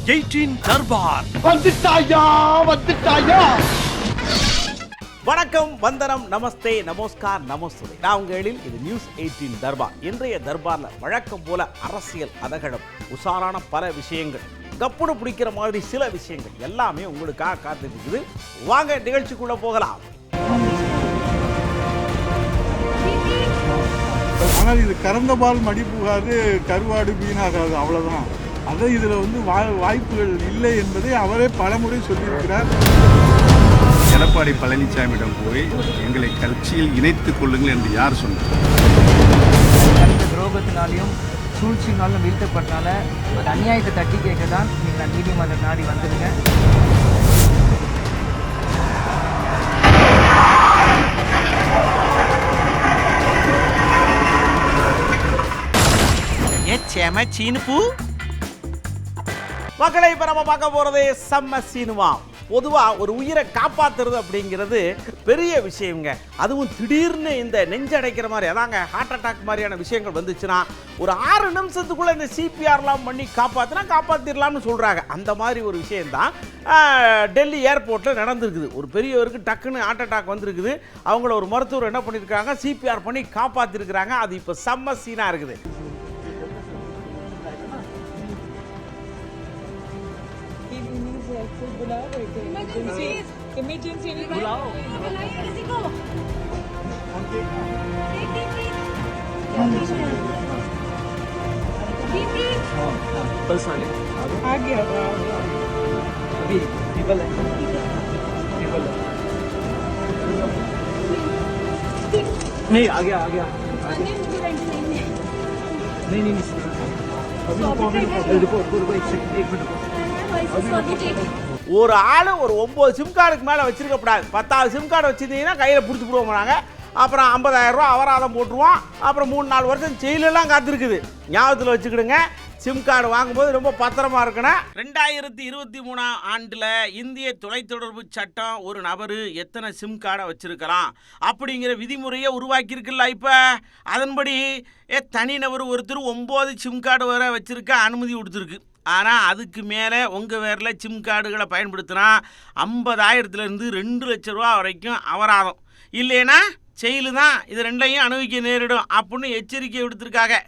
18 தர்பார் வந்துட்டாயா. வணக்கம், வந்தனம், நமஸ்தே, நமஸ்கார், நமஸ்தே. நான் உங்க எழில். இது நியூஸ் 18 தர்பார். இன்றைய தர்பார்ல வழக்கம் போல அரசியல் அதகடம், உஷாரான பல விஷயங்கள், கப்புடு பிடிக்கிற மாதிரி சில விஷயங்கள் எல்லாமே உங்களுக்காக காத்துட்டு இருக்குது. வாங்க நிகழ்ச்சிக்குள்ள போகலாம். ஆனால் இது கறந்த பால் மடிப்புகாது, கருவாடு வீணாகாது, அவ்வளோதான். அதை இதில் வாய்ப்புகள் இல்லை என்பதை அவரே பலமுறை சொல்லியிருக்கிறார். எடப்பாடி பழனிசாமியிடம் போய் எங்களை கட்சியில் இணைத்துக் கொள்ளுங்கள் என்று யார் சொன்னார்? அந்த துரோகத்தினாலையும் சூழ்ச்சினாலும் வீழ்த்தப்பட்டனால அந்த அநியாயத்தை தட்டி கேட்க தான் நீங்கள் நீதிமன்றம் நாடி வந்துடுங்க. மக்களை இப்ப நம்ம பார்க்க போறது செம்ம சினிமா. பொதுவா ஒரு உயிரை காப்பாத்துறது அப்படிங்கிறது பெரிய விஷயங்க. அதுவும் திடீர்னு இந்த நெஞ்சடைக்கிற மாதிரி, அதாங்க ஹார்ட் அட்டாக் மாதிரியான விஷயங்கள் வந்துச்சுன்னா ஒரு 6 நிமிஷத்துக்குள்ள இந்த சிபிஆர்லாம் பண்ணி காப்பாத்திரலாம்னு சொல்றாங்க. அந்த மாதிரி ஒரு விஷயம்தான் டெல்லி ஏர்போர்ட்டில் நடந்திருக்குது. ஒரு பெரியவருக்கு டக்குன்னு ஹார்ட் அட்டாக் வந்திருக்குது. அவங்கள ஒரு மருத்துவர் என்ன பண்ணியிருக்காங்க, சிபிஆர் பண்ணி காப்பாத்திருக்கிறாங்க. அது இப்போ செம்ம சீனா இருக்குது. Emergency. बुलाओ. किसी को. पल्स वाले. आ गया. अभी पीपल है. नहीं आ गया. नहीं. अभी रिपोर्ट एक मिनट. ஒரு ஆள் ஒரு 9 சிம் கார்டுக்கு மேலே வச்சிருக்கப்படாது. 10வது சிம் கார்டு வச்சுருந்தீங்கன்னா கையில் பிடிச்சி போடுவோம். அப்புறம் 50,000 ரூபா அபராதம் போட்டுருவோம். அப்புறம் 3-4 வருஷம் ஜெயிலெல்லாம் காத்திருக்குது. ஞாபகத்தில் வச்சுக்கிடுங்க. சிம் கார்டு வாங்கும்போது ரொம்ப பத்திரமா இருக்கணும். 2023 ஆண்டில் இந்திய தொலைத்தொடர்பு சட்டம் ஒரு நபர் எத்தனை சிம் கார்டை வச்சிருக்கலாம் அப்படிங்கிற விதிமுறையை உருவாக்கியிருக்குல்ல. இப்போ அதன்படி தனிநபர் ஒருத்தர் 9 சிம் கார்டு வரை வச்சிருக்க அனுமதி கொடுத்துருக்கு. ஆனால் அதுக்கு மேலே உங்கள் பேரில் சிம் கார்டுகளை பயன்படுத்தினா 50,000லேருந்து 2 லட்ச ரூபா வரைக்கும் அபராதம், இல்லைன்னா செயலு தான். இது ரெண்டையும் அனுபவிக்க நேரிடும் அப்படின்னு எச்சரிக்கை விடுத்திருக்காங்க.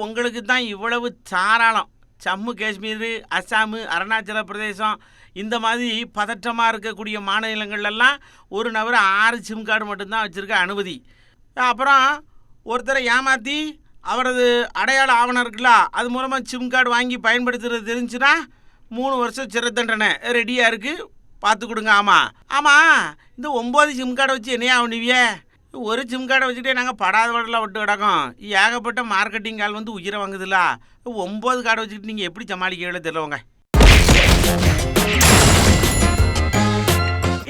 உங்களுக்கு தான் இவ்வளவு தாராளம். ஜம்மு காஷ்மீர், அஸ்ஸாமு, அருணாச்சல பிரதேசம் இந்த மாதிரி பதற்றமாக இருக்கக்கூடிய மாநிலங்கள்லாம் ஒரு நபர் 6 சிம் கார்டு மட்டும்தான் வச்சுருக்க அனுமதி. அப்புறம் ஒருத்தரை ஏமாற்றி அவரது அடையாள ஆவணம் இருக்குல்ல, அது மூலமாக சிம் கார்டு வாங்கி பயன்படுத்துறது தெரிஞ்சுன்னா 3 வருஷம் சிறை தண்டனை ரெடியாக இருக்குது. பார்த்து கொடுங்க. ஆமாம் இந்த 9 சிம் கார்டை வச்சு என்னையா ஆகணுவியே? ஒரு சிம் கார்டை வச்சுக்கிட்டே நாங்கள் படாத பாடலாம் விட்டு கிடக்கோம். ஏகப்பட்ட மார்க்கெட்டிங் கால் வந்து உயிரை வாங்குதுல்ல. 9 கார்டை வச்சுக்கிட்டு நீங்கள் எப்படி சமாளிக்கவே தெரியலவங்க.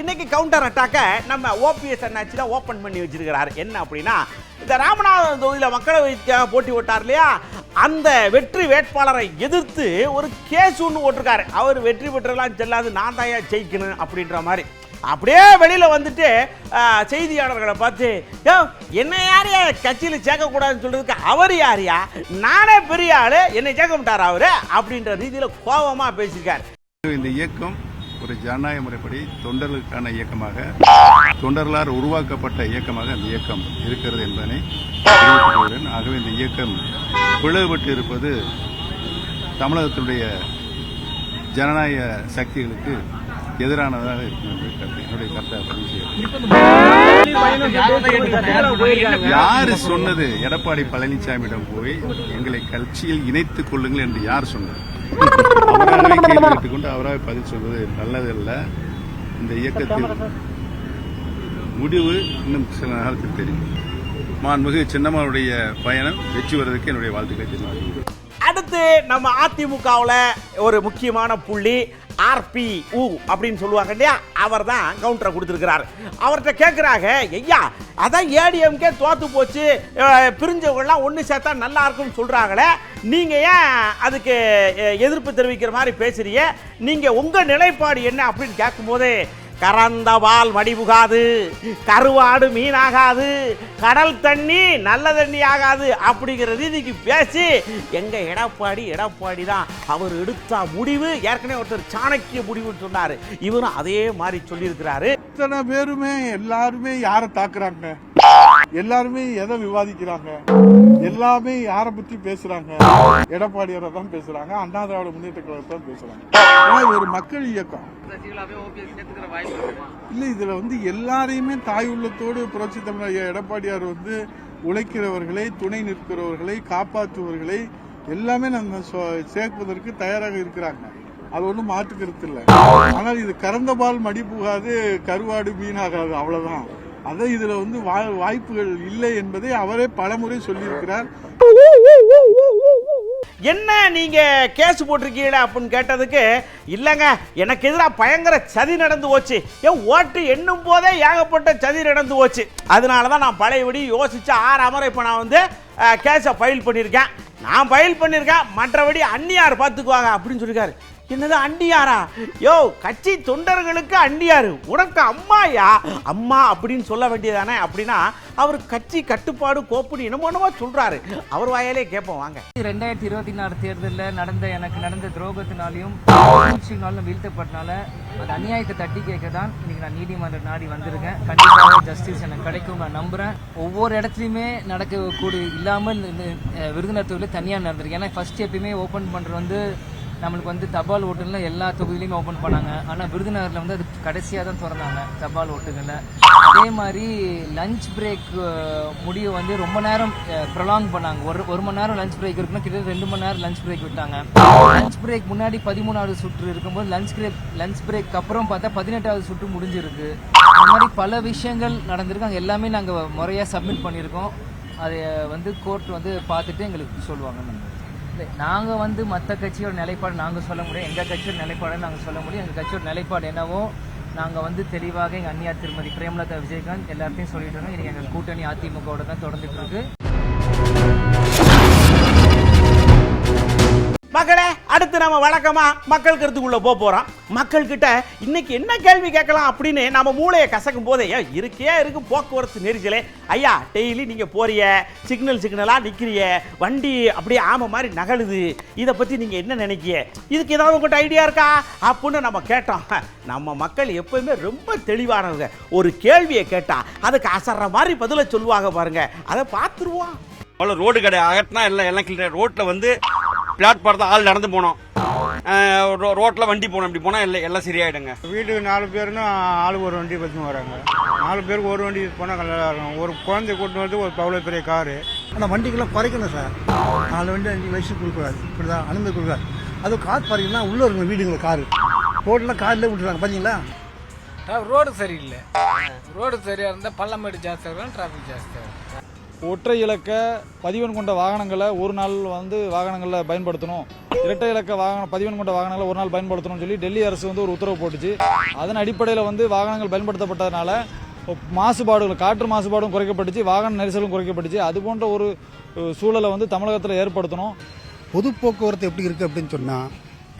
இன்னைக்கு கவுண்டர் அட்டாக்க நம்ம ஓபிஎஸ் அண்ணாச்சி தான் ஓப்பன் பண்ணி வச்சிருக்கிறார். என்ன அப்படின்னா, இந்த ராமநாதபுரம் தொகுதியில் மக்களவைக்காக போட்டி போட்டார் இல்லையா, அந்த வெற்றி வேட்பாளரை எதிர்த்து ஒரு கேஸ் ஒன்று ஓட்டிருக்காரு. அவர் வெற்றி பெற்றெல்லாம் செல்லாது, நான் தாயா ஜெயிக்கணும் அப்படின்ற மாதிரி. அப்படியே வெளியில் வந்துட்டு செய்தியாளர்களை பார்த்து, என்ன யாரையா கட்சியில் சேர்க்கக்கூடாதுன்னு சொல்றதுக்கு அவர் யாரையா, நானே பெரிய ஆளு, என்னை சேர்க்க மாட்டார் அவரு அப்படின்ற ரீதியில் கோபமாக பேசியிருக்காரு. இந்த இயக்கம் ஒரு ஜனநாயக முறைப்படி தொண்டர்களுக்கான இயக்கமாக, தொண்டர்களால் உருவாக்கப்பட்ட இயக்கமாக அந்த இயக்கம் இருக்கிறது என்பதனை தெரிவித்துள்ளேன். ஆகவே இந்த இயக்கம் பிளவுபட்டு இருப்பது தமிழகத்தினுடைய ஜனநாயக சக்திகளுக்கு எதிரானதாக இருக்கும் என்று என்னுடைய கருத்தை பதிவு செய்கிறேன். யாரு சொன்னது எடப்பாடி பழனிசாமியிடம் போய் எங்களை கட்சியில் இணைத்துக் கொள்ளுங்கள் என்று யார் சொன்னது? அவராகவே கேள்வி கேட்டுக்கொண்டு அவராக பதில் சொல்வது நல்லதல்ல. இந்த இயக்கத்தில் முடிவு இன்னும் சில நாளுக்கு தெரியும். மாண்புமிகு சின்னம்மாவுடைய பயணம் வெற்றி வருவதற்கு என்னுடைய வாழ்த்துக்களை தெரிவிக்கிறேன். அடுத்து நம்ம அதிமுகவில் ஒரு முக்கியமான புள்ளி RPU அப்படின்னு சொல்லுவாங்க இல்லையா, அவர் தான் கவுண்டரை கொடுத்துருக்கிறார். அவர்கிட்ட கேட்குறாங்க, ஐயா அதான் ஏடிஎம்கே தோற்று போச்சு, பிரிஞ்சவங்களாம் ஒன்று சேர்த்தா நல்லா இருக்கும்னு சொல்கிறாங்களே, நீங்கள் ஏன் அதுக்கு எதிர்ப்பு தெரிவிக்கிற மாதிரி பேசுறீங்க, நீங்கள் உங்கள் நிலைப்பாடு என்ன அப்படின்னு கேட்கும்போது கறந்த பால் மடிபுகாது, கருவாடு மீனாகாது, கடல் தண்ணி நல்ல தண்ணி ஆகாது அப்படிங்கிற ரீதிக்கு பேசி எங்க எடப்பாடி தான் அவர் எடுத்த முடிவு. ஏற்கனவே ஒருத்தர் சாணக்கிய முடிவுன்னு சொன்னாரு, இவரும் அதே மாதிரி சொல்லியிருக்கிறாரு. இத்தனை பேருமே எல்லாருமே யாரை தாக்குறாங்க, எல்லாருமே எதை விவாதிக்கிறாங்க, எல்லாமே யாரை பத்தி பேசுறாங்க, எடப்பாடியாரை தான் பேசுறாங்க, அண்ணா திராவிட முன்னேற்ற கழகத்தை தான் பேசுறாங்க. ஏன்னா இது ஒரு மக்கள் இயக்கம் இல்ல. இதுல எல்லாரையுமே தாய் உள்ளத்தோடு புரட்சி தமிழர் எடப்பாடியார் உழைக்கிறவர்களை, துணை நிற்கிறவர்களை, காப்பாற்றுவர்களை எல்லாமே நம்ம சேர்ப்பதற்கு தயாராக இருக்கிறாங்க. அது ஒன்றும் மாற்று கருத்து இல்லை. ஆனால் இது கறந்த பால் மடிப்புகாது, கருவாடு மீனாகாது, அவ்வளவுதான். அதை இதுல வாய்ப்புகள் இல்லை என்பதை அவரே பலமுறை சொல்லியிருக்கிறார். என்ன நீங்க கேஸ் போட்டிருக்கீங்களா அப்படின்னு கேட்டதுக்கு, இல்லைங்க எனக்கு எதிராக பயங்கர சதி நடந்து போச்சு, ஏன் ஓட்டு எண்ணும் போதே ஏகப்பட்ட சதி நடந்து போச்சு, அதனால தான் நான் பழையபடி யோசிச்சு 6 அமரை இப்போ நான் கேஸை ஃபைல் பண்ணியிருக்கேன். நான் ஃபைல் பண்ணியிருக்கேன், மற்றபடி அந்நியார் பார்த்துக்குவாங்க அப்படின்னு சொல்லியிருக்காரு. என்னது அண்டியாரா? யோ, கட்சி தொண்டர்களுக்கு அண்டியாரு, உனக்கு அம்மாயா? அம்மா அப்படின்னு சொல்ல வேண்டியதானே. அப்படின்னா அவர் கட்சி கட்டுப்பாடு கோப்புன்னு என்னமோ சொல்றாரு, அவர் வாயாலே கேட்போம் வாங்க. 2024 தேர்தலில் நடந்த துரோகத்தினாலையும் சூழ்ச்சினாலும் வீழ்த்தப்பட்டனால அந்த அநியாயத்தை தட்டி கேட்க தான் இன்னைக்கு நான் நீதிமன்றம் நாடி வந்திருக்கேன். கண்டிப்பாக ஜஸ்டிஸ் எனக்கு கிடைக்கும் நான் நம்புறேன். ஒவ்வொரு இடத்துலையுமே நடக்கக்கூடிய இல்லாமல் விருதுநகர் தொகுதியில் தனியாக நடந்திருக்கு. ஏன்னா ஃபர்ஸ்ட் எப்பயுமே ஓப்பன் பண்ணுறது நம்மளுக்கு தபால் ஓட்டுல எல்லா தொகுதியிலையுமே ஓப்பன் பண்ணாங்க. ஆனால் விருதுநகரில் அது கடைசியாக தான் திறந்தாங்க தபால் ஓட்டுகளில். அதே மாதிரி லஞ்ச் பிரேக் முடிவு ரொம்ப நேரம் ப்ரொலாங் பண்ணாங்க. ஒரு மணி நேரம் லஞ்ச் பிரேக் இருக்குன்னா கிட்டத்தட்ட 2 மணி நேரம் லஞ்ச் பிரேக் விட்டாங்க. லஞ்ச் பிரேக் முன்னாடி 13வது சுற்று இருக்கும்போது லஞ்ச் பிரேக் அப்புறம் பார்த்தா 18வது சுற்று முடிஞ்சிருக்கு. அந்த மாதிரி பல விஷயங்கள் நடந்திருக்கு. அங்கே எல்லாமே நாங்கள் முறையாக சப்மிட் பண்ணியிருக்கோம். அதை கோர்ட் பார்த்துட்டு எங்களுக்கு சொல்லுவாங்க. நாங்கள் மற்ற கட்சியோட நிலைப்பாடு நாங்கள் சொல்ல முடியும், எங்கள் கட்சியோட நிலைப்பாடு நாங்கள் சொல்ல முடியும். எங்கள் கட்சியோட நிலைப்பாடு என்னவோ நாங்கள் தெளிவாக எங்கள் அண்ணியார் திருமதி பிரேமலதா விஜயகாந்த் எல்லாத்தையும் சொல்லிட்டு இருக்கோம். இன்றைக்கி எங்கள் கூட்டணி அதிமுகவோட தான் தொடர்ந்துட்டு இருக்கு. மக்களே, அடுத்து நம்ம வழக்கமா மக்கள் கருத்துக்குள்ள போறோம். மக்கள் கிட்ட இன்னைக்கு என்ன கேள்வி கேட்கலாம் அப்படின்னு நம்ம மூளையை கசக்கும் போதே இருக்கு போக்குவரத்து நெரிசலே. ஐயா, டெய்லி நீங்க போறிய சிக்னலா நிக்கிறிய, வண்டி அப்படியே ஆமை மாதிரி நகழுது, இதை பத்தி நீங்க என்ன நினைக்கிய, இதுக்கு ஏதாவது உங்கள்கிட்ட ஐடியா இருக்கா அப்படின்னு நம்ம கேட்டோம். நம்ம மக்கள் எப்பவுமே ரொம்ப தெளிவானவங்க. ஒரு கேள்வியை கேட்டா அதுக்கு அசர்ற மாதிரி பதில சொல்லுவாங்க பாருங்க, அதை பார்த்துருவோம். ரோடு கடை அகட்டினா எல்லாம் கிளியர். ரோட்டில் பிளாட்பார்ம் தான் ஆள் நடந்து போனோம், ரோட்டில் வண்டி போனோம், இப்படி போனால் எல்லாம் சரியாயிடுங்க. வீட்டுக்கு 4 பேருன்னா ஆளுக்கு ஒரு வண்டி பற்றி வராங்க. 4 பேருக்கு ஒரு வண்டி யூஸ் பண்ணால் நல்லா இருக்கும். ஒரு குழந்தை கூட்டு ஒரு அவ்வளோ பெரிய காரு. ஆனால் வண்டிக்கெல்லாம் குறைக்கணும் சார். 4 வண்டி 5 வயசு கொடுக்கூடாது, இப்படி தான் அனுமதி கொடுக்காது. அதுவும் கார் பாருங்கன்னா உள்ளே இருக்கும் வீடுங்களை காரு, ரோடெலாம் காரில் விட்டுறாங்க பார்த்தீங்களா. ரோடு சரியில்லை. ரோடு சரியாக இருந்தால் பள்ளமேடு ஜாஸ்தியாக இருக்கும், டிராஃபிக் ஜாஸ்தியாக இருக்கும். ஒற்றை இலக்க பதிவெண் கொண்ட வாகனங்களை ஒரு நாள் வாகனங்களில் பயன்படுத்தணும், இரட்டை இலக்க பதிவெண் கொண்ட வாகனங்களை ஒரு நாள் பயன்படுத்தணும்னு சொல்லி டெல்லி அரசு ஒரு உத்தரவு போட்டுச்சு. அதன் அடிப்படையில் வாகனங்கள் பயன்படுத்தப்பட்டதுனால மாசுபாடுகள், காற்று மாசுபாடும் குறைக்கப்பட்டுச்சு, வாகன நெரிசலும் குறைக்கப்பட்டுச்சு. அது போன்ற ஒரு சூழலை தமிழகத்தில் ஏற்படுத்தணும். பொது போக்குவரத்து எப்படி இருக்குது அப்படின்னு சொன்னால்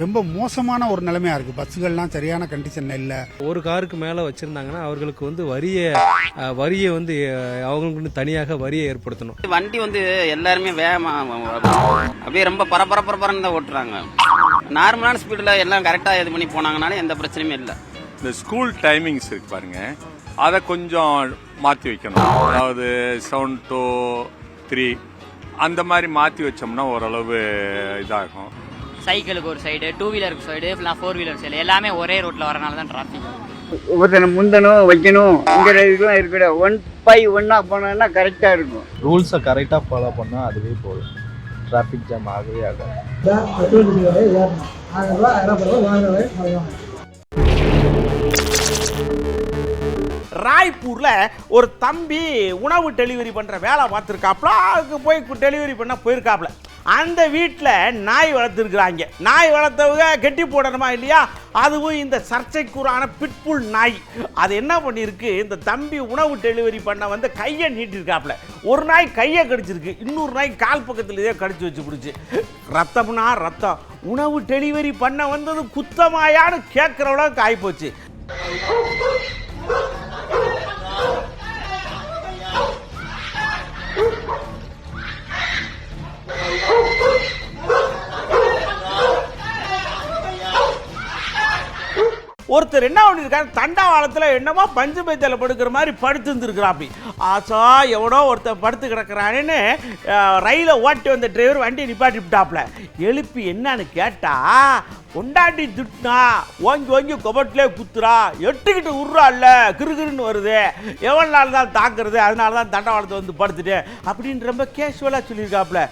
ரொம்ப மோசமான ஒரு நிலைமையாக இருக்குது. பஸ்ஸுகள்லாம் சரியான கண்டிஷன் இல்லை. ஒரு காருக்கு மேலே வச்சுருந்தாங்கன்னா அவர்களுக்கு வரியை அவங்களுக்கு தனியாக வரியை ஏற்படுத்தணும். வண்டி எல்லாருமே வேகமாக அப்படியே ரொம்ப பரபரன்னு தான் ஓட்டுறாங்க. நார்மலான ஸ்பீடில் எல்லாம் கரெக்டாக இது பண்ணி போனாங்கனாலே எந்த பிரச்சனையுமே இல்லை. இந்த ஸ்கூல் டைமிங்ஸ் இருக்கு பாருங்க, அதை கொஞ்சம் மாற்றி வைக்கணும். அதாவது 7 to 3 அந்த மாதிரி மாற்றி வச்சோம்னா ஓரளவு இதாகும். சைக்கிளுக்கு ஒரு சைடு, 2 வீலருக்கு சைடு, 4 வீலர் சைடு எல்லாமே ஒரே ரோட்டில் வரனால தான் டிராஃபிக். ஒவ்வொருத்தனை முந்தணும் வைக்கணும், இங்கே இதெல்லாம் இருக்கக்கூட 1 by 1 போனோம்னா கரெக்டாக இருக்கும். ரூல்ஸை கரெக்டாக ஃபாலோ பண்ணால் அதுவே போதும், டிராஃபிக் ஜாம் ஆகவே ஆகாது. ராய்ப்பூர்ல ஒரு தம்பி உணவு டெலிவரி பண்ற வேலை பார்த்துருக்காப்ல, அதுக்கு போய் டெலிவரி பண்ண போயிருக்காப்ல. அந்த வீட்டில் நாய் வளர்த்துருக்குறாங்க. நாய் வளர்த்தவங்க கெட்டி போடணுமா இல்லையா, அதுவும் இந்த சர்ச்சைக்குறான பிட்புல் நாய். அது என்ன பண்ணியிருக்கு, இந்த தம்பி உணவு டெலிவரி பண்ண கையை நீட்டிருக்காப்ல. ஒரு நாய் கையை கடிச்சிருக்கு, இன்னொரு நாய் கால் பக்கத்தில் இதே கடிச்சு வச்சு பிடிச்சி. ரத்தம்னா ரத்தம். உணவு டெலிவரி பண்ண வந்தது குத்தமாயான்னு கேட்குற அளவுக்கு ஆகிப்போச்சு. ஒருத்தர் என்ன பண்ணியிருக்காரு, தண்டவாளத்தில் என்னமோ பஞ்சு மைத்தில் படுக்கிற மாதிரி படுத்து இருந்துருக்குறாப்பி. ஆச்சா எவனோ ஒருத்தர் படுத்து கிடக்கிறானேன்னு ரயிலை ஓட்டி வந்த டிரைவர் வண்டியை நிப்பாட்டி விட்டாப்ல. எழுப்பி என்னன்னு கேட்டா, கொண்டாட்டி திட்டுனா ஓங்கி ஓங்கி கொபட்டிலே குத்துறா, எட்டுக்கிட்டு உருறா இல்லை, கிருகிருன்னு வருது, எவ்வளோ நாள் தான் தாக்குறது, அதனால தான் தண்டவாளத்தை வந்து படுத்துட்டு அப்படின்னு ரொம்ப கேஷுவலாக சொல்லியிருக்காப்புல.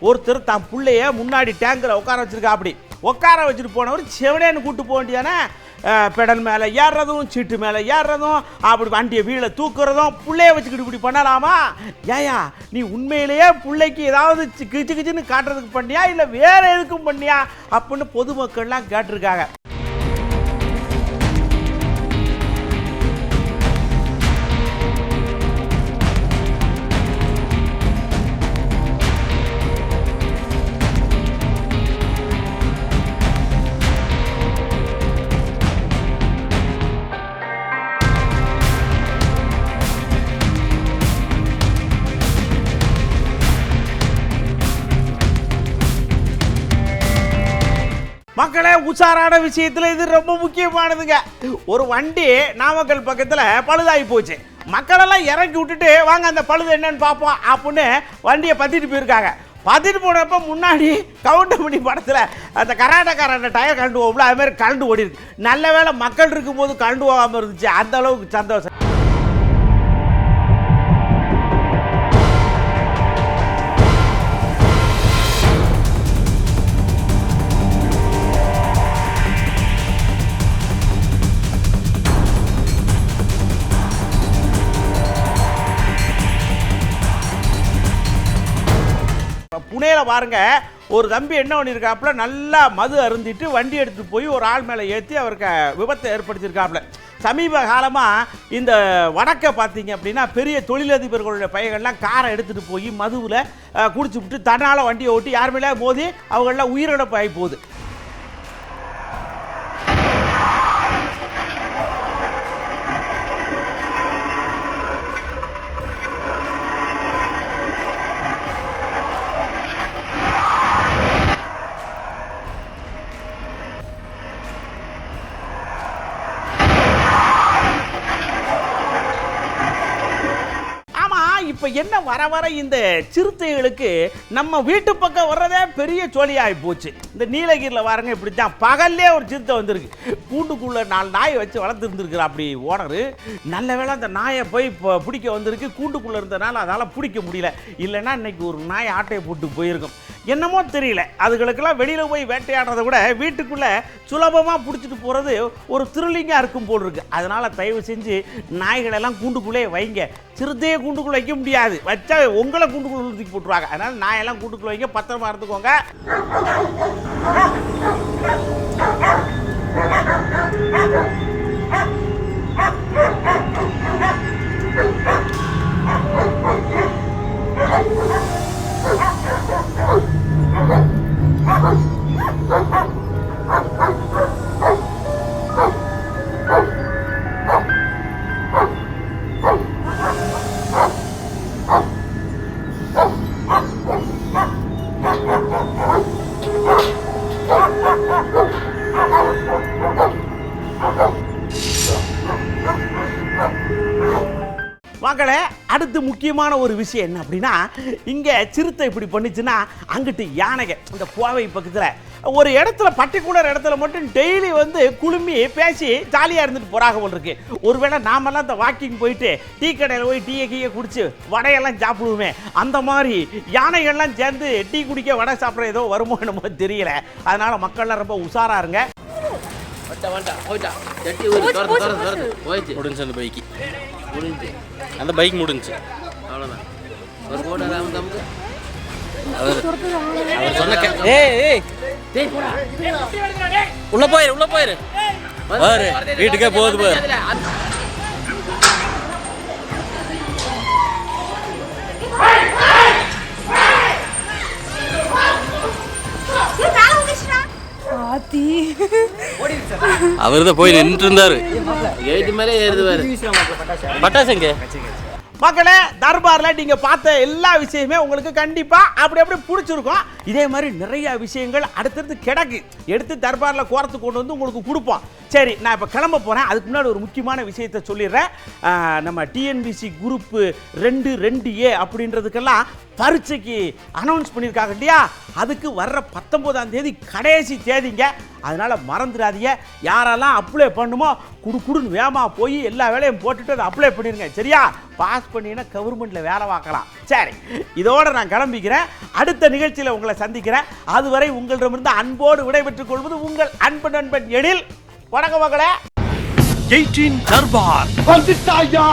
ஒருத்தர் தான் பிள்ளைய முன்னாடி டேங்கில் உட்கார வச்சிருக்கா. அப்படி உட்கார வச்சுட்டு போனவர் செவனேன்னு கூட்டு போக வேண்டியானே. பெடல் மேலே ஏறுறதும், சீட்டு மேலே ஏறுறதும், அப்படி வண்டியை வீழ தூக்குறதும், பிள்ளைய வச்சுக்கிட்டு இப்படி பண்ணலாமா? ஏயா நீ உண்மையிலேயே பிள்ளைக்கு ஏதாவது கிச்சு கிச்சுன்னு காட்டுறதுக்கு பண்ணியா இல்லை வேற எதுக்கும் பண்ணியா அப்படின்னு பொதுமக்கள்லாம் கேட்டிருக்காங்க. மக்களே, உஷாரான விஷயத்தில் இது ரொம்ப முக்கியமானதுங்க. ஒரு வண்டி நாமக்கல் பக்கத்தில் பழுதாகி போச்சு. மக்களெல்லாம் இறக்கி விட்டுட்டு வாங்க அந்த பழுது என்னன்னு பார்ப்போம் அப்படின்னு வண்டியை பற்றிட்டு போயிருக்காங்க. பற்றிட்டு போனப்போ முன்னாடி கவுண்டமணி படத்தில் அந்த கராட்டக்காரன் டயர் கலண்டு போகும்ல, அது மாதிரி கலண்டு ஓடி இருக்கு. நல்ல வேளை மக்கள் இருக்கும்போது கலண்டு போகாமல் இருந்துச்சு. அந்த அளவுக்கு சந்தோஷம். புனேல பாருங்க, ஒரு தம்பி என்ன பண்ணியிருக்காப்புல, நல்லா மது அருந்திட்டு வண்டி எடுத்துகிட்டு போய் ஒரு ஆள் மேலே ஏற்றி அவருக்கு விபத்தை ஏற்படுத்தியிருக்காப்புல. சமீப காலமாக இந்த வடக்கை பார்த்தீங்க அப்படின்னா பெரிய தொழிலதிபர்களுடைய பையன்கள்லாம் காரை எடுத்துகிட்டு போய் மதுவில் குடிச்சு விட்டு தன்னால் வண்டியை ஓட்டி யார் மேலே மோதி அவங்களெலாம் உயிரிழப்பு ஆகி போகுது. இப்போ என்ன வர வர இந்த சிறுத்தைகளுக்கு நம்ம வீட்டு பக்கம் வர்றதே பெரிய சோழியாகி போச்சு. இந்த நீலகிரியில் பாருங்க, இப்படி தான் பகல்லே ஒரு சிறுத்தை வந்திருக்கு. கூண்டுக்குள்ளே 4 நாயை வச்சு வளர்த்துருந்துருக்குற அப்படி ஓனரு. நல்ல வேளை அந்த நாயை போய் இப்போ பிடிக்க வந்திருக்கு. கூண்டுக்குள்ளே இருந்தனால அதனால் பிடிக்க முடியல. இல்லைன்னா இன்னைக்கு ஒரு நாய் ஆட்டையை போட்டு போயிருக்கும். என்னமோ தெரியல, அதுகளுக்கெல்லாம் வெளியில் போய் வேட்டையாடுறத விட வீட்டுக்குள்ளே சுலபமாக பிடிச்சிட்டு போகிறது ஒரு த்ரில்லிங்காக இருக்கும் போல் இருக்குது. அதனால் தயவு செஞ்சு நாய்களெல்லாம் கூண்டுக்குள்ளே வைங்க. சிறுத்தையே கூண்டுக்குள்ளே வைக்க முடியாது, வச்சா உங்களை கூண்டுக்குள்ளே தூக்கி போட்டுருவாங்க. அதனால் நாயெல்லாம் கூண்டுக்குள்ளே வைங்க, பத்திரமா இருந்துக்கோங்க. மக்களே, அடுத்து முக்கியமான ஒரு விஷயம் என்ன அப்படின்னா, இங்கே சிறுத்தை இப்படி பண்ணிச்சுன்னா அங்கிட்டு யானைங்க இந்த கோவை பக்கத்தில் ஒரு இடத்துல பர்டிகுலர் இடத்துல மட்டும் டெய்லி வந்து குழுமி பேசி ஜாலியாக இருந்துட்டு போகிறாங்க போல் இருக்கு. ஒருவேளை நாமெல்லாம் இந்த வாக்கிங் போயிட்டு டீ கடையில் போய் டீயை கீயை குடிச்சு வடையெல்லாம் சாப்பிடுவோமே, அந்த மாதிரி யானைகள்லாம் சேர்ந்து டீ குடிக்க வடை சாப்பிட்ற ஏதோ வருமோ என்னமோ தெரியல. அதனால் மக்கள்லாம் ரொம்ப உஷாராக இருங்க. அந்த பைக் முடிஞ்சு அவ்வளோதான். ஒரு போட நமக்கு அவர் சொன்ன உள்ள போயிரு வீட்டுக்கே போகுது பாரு. அவர் தான் போய் நின்றுட்டு இருந்தாரு. கேட்டு மேலே ஏறுதுவாரு. பட்டாசுங்க மக்களே, தர்பார்ல நீங்க பார்த்த எல்லா விஷயமே உங்களுக்கு கண்டிப்பா அப்படி பிடிச்சிருக்கும். இதே மாதிரி நிறைய விஷயங்கள் அடுத்தடுத்து கிடக்கு, எடுத்து தர்பார்ல கோரத்து கொண்டு வந்து உங்களுக்கு கொடுப்போம். சரி, நான் இப்போ கிளம்ப போறேன். அதுக்கு முன்னாடி ஒரு முக்கியமான விஷயத்தை சொல்லிடுறேன். நம்ம டிஎன்பிசி குரூப் 2A அப்படின்றதுக்கெல்லாம் பரீட்சைக்கு அனௌன்ஸ் பண்ணியிருக்காங்க இல்லையா? அதுக்கு வர்ற 19ஆம் தேதி கடைசி தேதிங்க. அதனால மறந்துடாதீங்க. யாரெல்லாம் அப்ளை பண்ணுமோ குடுன்னு வேகமா போய் எல்லா வேலையும் போட்டுட்டு அதை அப்ளை பண்ணிடுங்க. சரியா? பாஸ் பண்ணினா கவர்மெண்ட்ல வேலை பார்க்கலாம். சரி, இதோட நான் கிளம்பிக்கிறேன். அடுத்த நிகழ்ச்சியில் உங்களை சந்திக்கிறேன். அதுவரை உங்களிடமிருந்து அன்போடு விடைபெற்றுக் கொள்வது உங்கள் அன்பு நண்பன் எழில். வணக்கம் மக்களே. 18 தர்பார் வந்துட்டாயா.